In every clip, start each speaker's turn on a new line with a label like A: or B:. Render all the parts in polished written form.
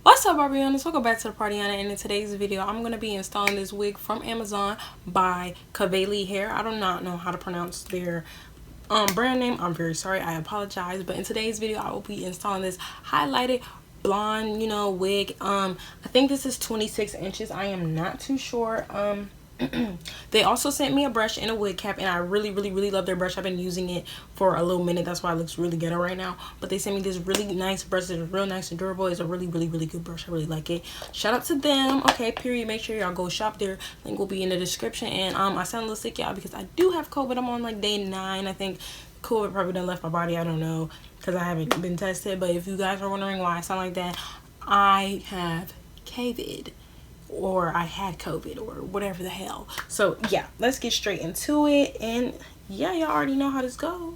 A: What's up, Barbianas? Welcome back to the Party, and in today's video I'm going to be installing this wig from Amazon by Caitlyn hair. I do not know how to pronounce their brand name. I'm very sorry, I apologize. But in today's video I will be installing this highlighted blonde, wig. I think this is 26 inches. I am not too sure. They also sent me a brush and a wig cap, and I really love their brush. I've been using it for a little minute, that's why it looks really ghetto right now. But they sent me this really nice brush. It's real nice and durable. It's a really good brush. I really like it. Shout out to them. Okay, period. Make sure y'all go shop there. Link will be in the description. And I sound a little sick, y'all, because I do have COVID. I'm on like day 9. I think COVID probably done left my body. I don't know, because I haven't been tested. But if you guys are wondering why I sound like that, I have COVID, or I had COVID, or whatever the hell. So yeah, let's get straight into it. And yeah, y'all already know how this goes.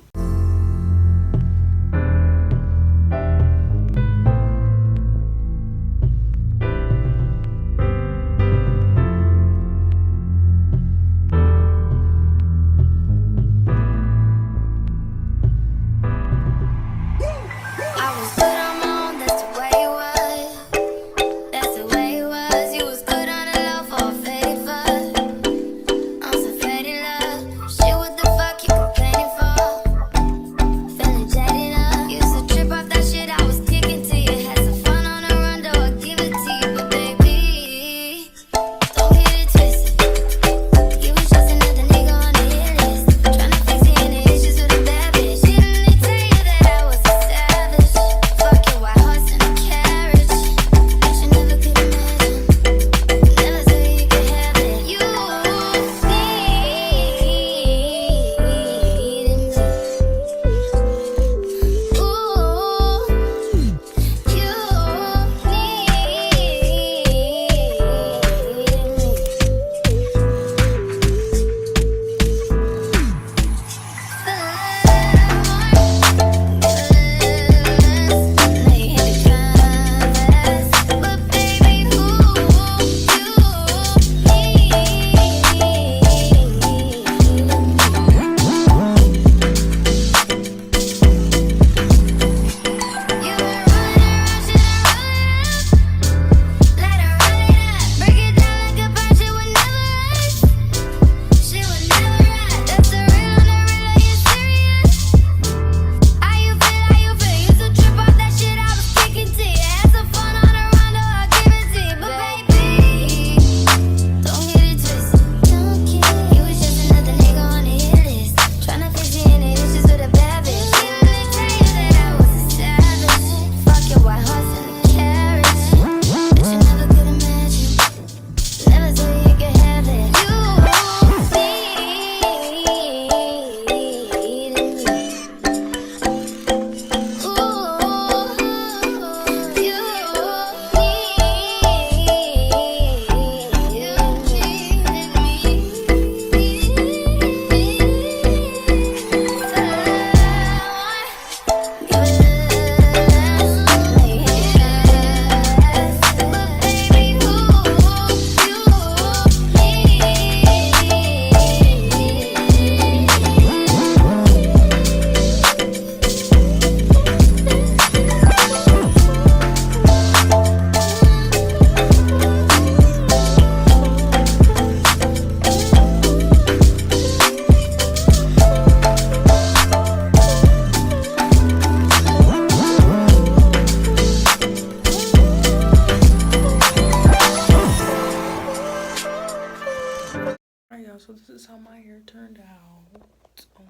A: So this is how my hair turned out.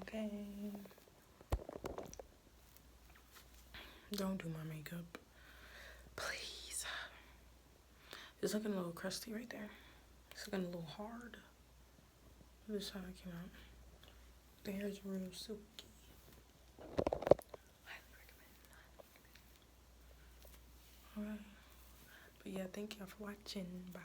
A: Okay, don't do my makeup, please. It's looking a little crusty right there. It's looking a little hard. This is how it came out. The hair is real silky. Highly recommend. Alright, but yeah, thank y'all for watching. Bye.